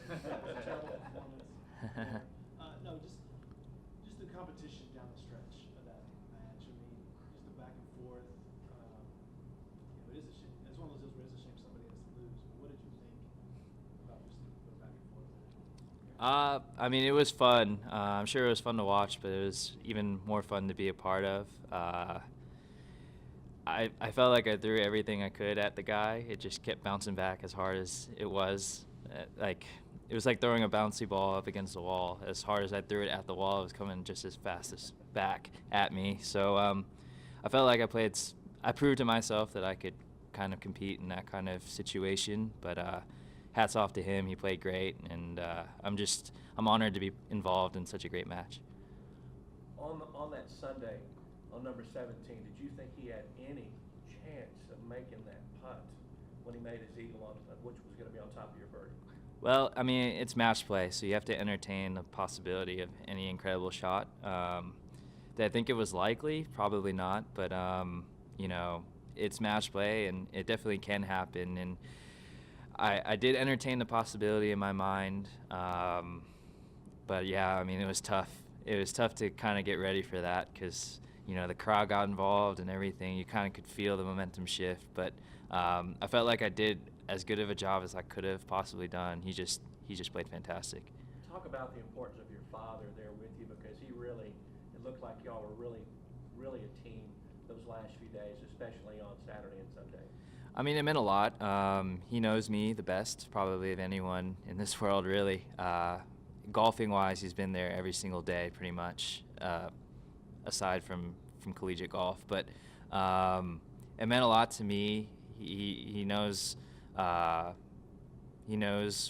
Terrible performance there. No, just the competition down the stretch of that match. I mean, just the back and forth. It is a shame. It's one of those deals where it's a shame somebody has to lose. But what did you think about just the back and forth there? I mean, it was fun. I'm sure it was fun to watch, but it was even more fun to be a part of. I felt like I threw everything I could at the guy. It just kept bouncing back as hard as it was. Like it was like throwing a bouncy ball up against the wall. As hard as I threw it at the wall, it was coming just as fast as back at me. So I felt like I proved to myself that I could kind of compete in that kind of situation. But hats off to him. He played great, and I'm honored to be involved in such a great match. On that Sunday, on number 17, did you think he had any chance of making that putt when he made his eagle on, which was going to be on top of your birdie? Well, I mean, it's match play, so you have to entertain the possibility of any incredible shot. Did I think it was likely? Probably not, but it's match play, and it definitely can happen. And I did entertain the possibility in my mind, but yeah, I mean, it was tough. It was tough to kind of get ready for that because the crowd got involved and everything. You kind of could feel the momentum shift, but I felt like I did as good of a job as I could have possibly done. He just played fantastic. Talk about the importance of your father there with you, because it looked like y'all were really a team those last few days, especially on Saturday and Sunday. I mean, it meant a lot. He knows me the best, probably of anyone in this world, really. Golfing-wise, he's been there every single day, pretty much, aside from collegiate golf. But it meant a lot to me. He knows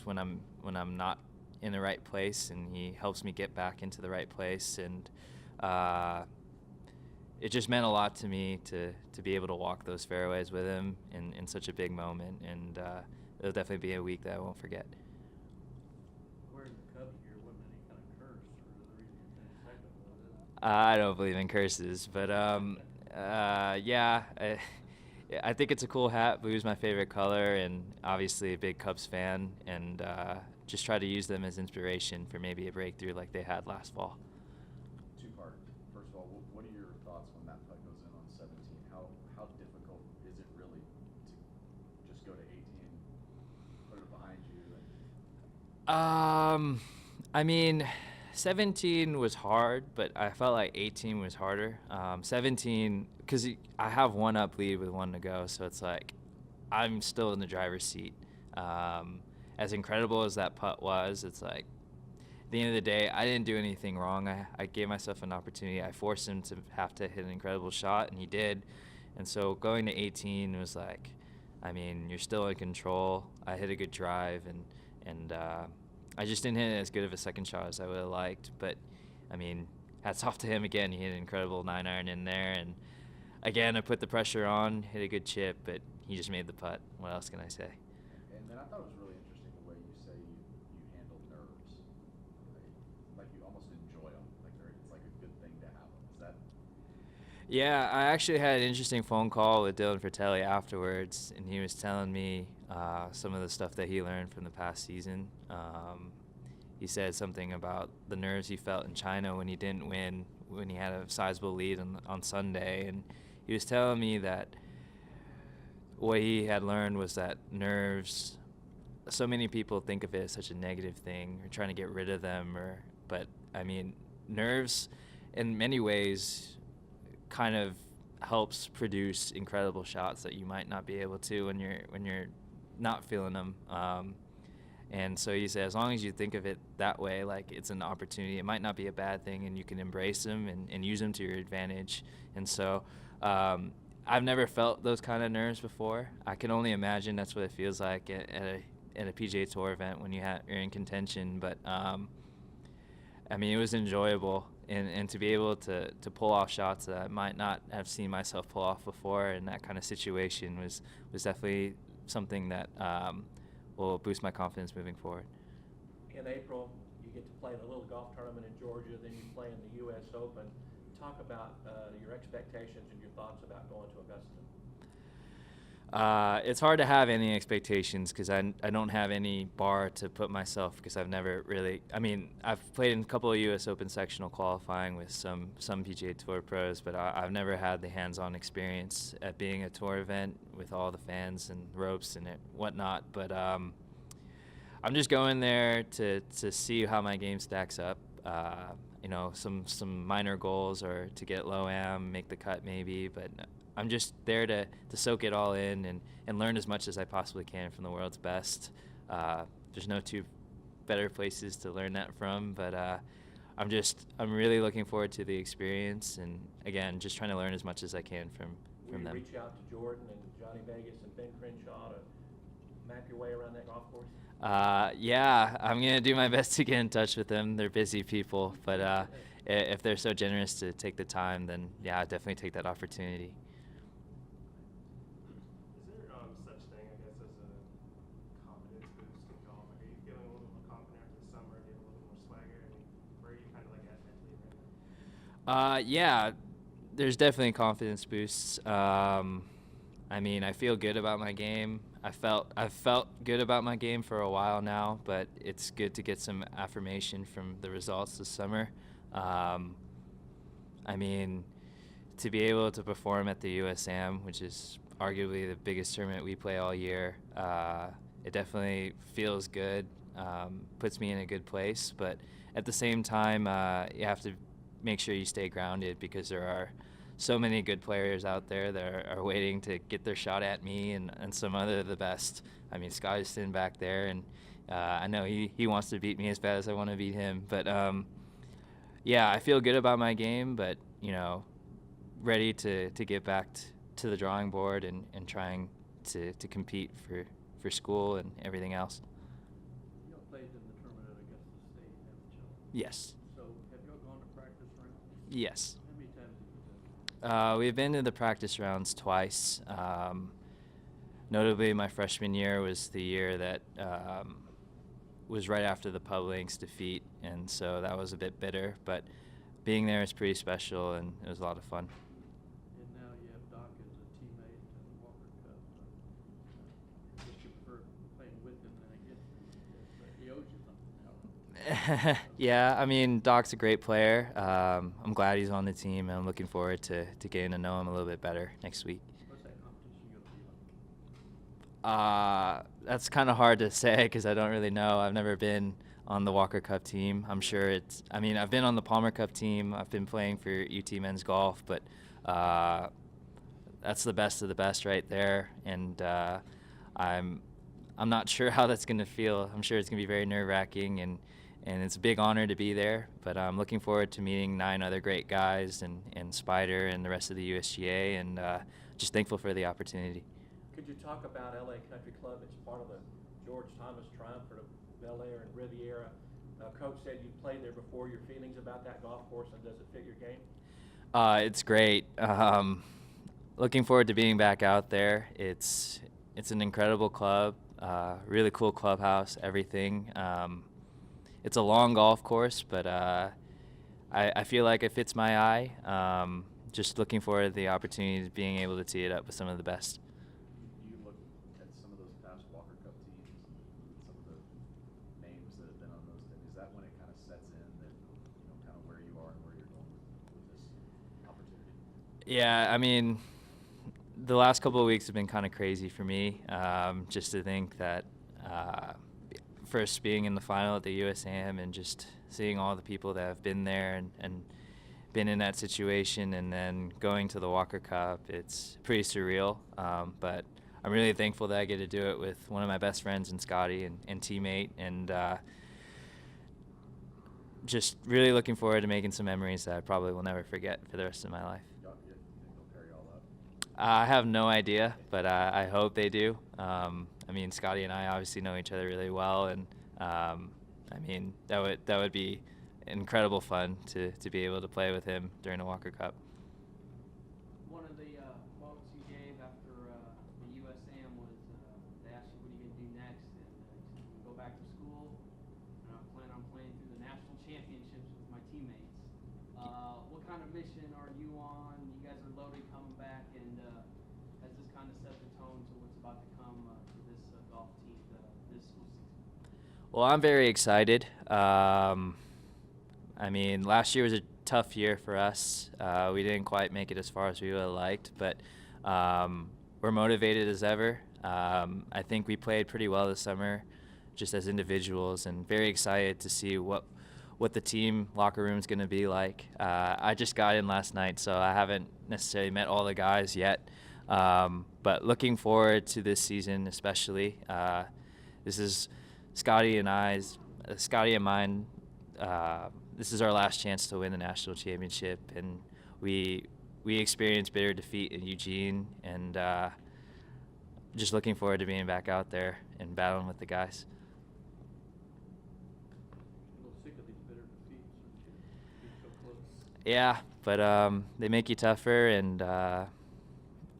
when I'm not in the right place, and he helps me get back into the right place. And it just meant a lot to me to be able to walk those fairways with him in such a big moment. And it'll definitely be a week that I won't forget. Wearing the Cubs gear wasn't any kind of curse or the reason you finished second, was it? I don't believe in curses, but yeah, I think it's a cool hat. Blue's my favorite color, and obviously a big Cubs fan, and just try to use them as inspiration for maybe a breakthrough like they had last fall. Two-part. First of all, what are your thoughts when that putt goes in on 17? How difficult is it really to just go to 18, put it behind you? I mean, 17 was hard, but I felt like 18 was harder. 17, because I have one up lead with one to go, so it's like I'm still in the driver's seat. As incredible as that putt was, it's like at the end of the day, I didn't do anything wrong. I gave myself an opportunity. I forced him to have to hit an incredible shot, and he did. And so going to 18 was like, I mean, you're still in control. I hit a good drive, and I just didn't hit it as good of a second shot as I would have liked. But, I mean, hats off to him again. He hit an incredible 9-iron in there. And, again, I put the pressure on, hit a good chip, but he just made the putt. What else can I say? And then I thought it was really interesting the way you say you handle nerves. Like you almost enjoy them. It's like a good thing to have them. Is that? Yeah, I actually had an interesting phone call with Dylan Fratelli afterwards, and he was telling me some of the stuff that he learned from the past season. He said something about the nerves he felt in China when he didn't win, when he had a sizable lead on Sunday, and he was telling me that what he had learned was that nerves, so many people think of it as such a negative thing, or trying to get rid of them, but I mean, nerves in many ways kind of helps produce incredible shots that you might not be able to when you're not feeling them. And so he said, as long as you think of it that way, like it's an opportunity, it might not be a bad thing, and you can embrace them and use them to your advantage. And so I've never felt those kind of nerves before. I can only imagine that's what it feels like at a PGA Tour event when you're in contention. But I mean, it was enjoyable, and to be able to pull off shots that I might not have seen myself pull off before in that kind of situation was definitely something that will boost my confidence moving forward. In April, you get to play in a little golf tournament in Georgia, then you play in the U.S. Open. Talk about your expectations and your thoughts about going to Augusta. It's hard to have any expectations because I don't have any bar to put myself because I've never really. I mean, I've played in a couple of U.S. Open sectional qualifying with some PGA Tour pros, but I've never had the hands-on experience at being a tour event with all the fans and ropes and whatnot. But I'm just going there to see how my game stacks up. Some minor goals are to get low am, make the cut maybe, but I'm just there to soak it all in and learn as much as I possibly can from the world's best. There's no two better places to learn that from, but I'm really looking forward to the experience, and again, just trying to learn as much as I can from Will you them. reach out to Jordan and Johnny Vegas and Ben Crenshaw to map your way around that golf course? Yeah, I'm gonna do my best to get in touch with them. They're busy people, but if they're so generous to take the time, then yeah, I'd definitely take that opportunity. Is there such thing, I guess, as a confidence boost in golf? Like, are you feeling a little more confident after the summer? Do you have a little more swagger? I mean, where are you kind of like at mentally right now? Yeah, there's definitely confidence boosts. I mean, I feel good about my game. I've felt good about my game for a while now, but it's good to get some affirmation from the results this summer. I mean, to be able to perform at the USAM, which is arguably the biggest tournament we play all year, it definitely feels good, puts me in a good place. But at the same time, you have to make sure you stay grounded because there are so many good players out there that are waiting to get their shot at me and some other of the best. I mean, Scotty's sitting back there, and I know he wants to beat me as bad as I want to beat him. But yeah, I feel good about my game, but ready to get back to the drawing board and trying to compete for school and everything else. You all played in the tournament against the state, haven't you? Yes. So have you all gone to practice rounds? Yes. How many times have you been? We've been to the practice rounds twice. Notably, my freshman year was the year that was right after the Pub Links defeat, and so that was a bit bitter. But being there is pretty special, and it was a lot of fun. And now you have Doc as a teammate in the Walker Cup. I guess you prefer playing with him than against him, but he owes you something now. Yeah, I mean, Doc's a great player. I'm glad he's on the team, and I'm looking forward to getting to know him a little bit better next week. What's that competition going to be like? That's kind of hard to say because I don't really know. I've never been on the Walker Cup team. I'm sure I've been on the Palmer Cup team. I've been playing for UT Men's Golf, but that's the best of the best right there. And I'm not sure how that's going to feel. I'm sure it's going to be very nerve-wracking, and it's a big honor to be there. But I'm looking forward to meeting 9 other great guys and Spider and the rest of the USGA, and just thankful for the opportunity. Could you talk about LA Country Club? It's part of the George Thomas Triumphant of Bel Air and Riviera. Coach said you played there before. Your feelings about that golf course, and does it fit your game? It's great. Looking forward to being back out there. It's an incredible club, really cool clubhouse, everything. It's a long golf course, but I feel like it fits my eye. Just looking forward to the opportunity of being able to tee it up with some of the best. You look at some of those past Walker Cup teams, some of the names that have been on those teams. Is that when it kind of sets in that kind of where you are and where you're going with this opportunity? Yeah, I mean, the last couple of weeks have been kind of crazy for me. Just to think that first being in the final at the USAM and just seeing all the people that have been there and been in that situation, and then going to the Walker Cup, it's pretty surreal. But I'm really thankful that I get to do it with one of my best friends in Scotty and teammate, and just really looking forward to making some memories that I probably will never forget for the rest of my life. You think they'll pair you all up? I have no idea, but I hope they do. I mean, Scotty and I obviously know each other really well, and I mean, that would be incredible fun to be able to play with him during the Walker Cup. One of the quotes you gave after the USAM was they asked you what are you going to do next, and you said, "I'm gonna go back to school, and I plan on playing through the national championships with my teammates." What kind of mission are you on? You guys are loaded coming back, and has this kind of set the tone to what's about to come to this golf team this school season? Well, I'm very excited. I mean, last year was a tough year for us. We didn't quite make it as far as we would have liked, but we're motivated as ever. I think we played pretty well this summer, just as individuals, and very excited to see what the team locker room is going to be like. I just got in last night, so I haven't necessarily met all the guys yet, but looking forward to this season especially. This is Scotty and mine. This is our last chance to win the national championship, and we experienced bitter defeat in Eugene, and just looking forward to being back out there and battling with the guys. A little sick of these bitter defeats, aren't you? Being so close. Yeah, but they make you tougher, and I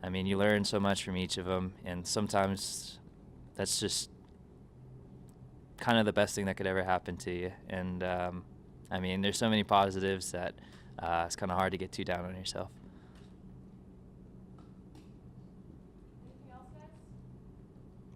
mean, you learn so much from each of them, and sometimes that's just kind of the best thing that could ever happen to you. And I mean, there's so many positives that it's kind of hard to get too down on yourself.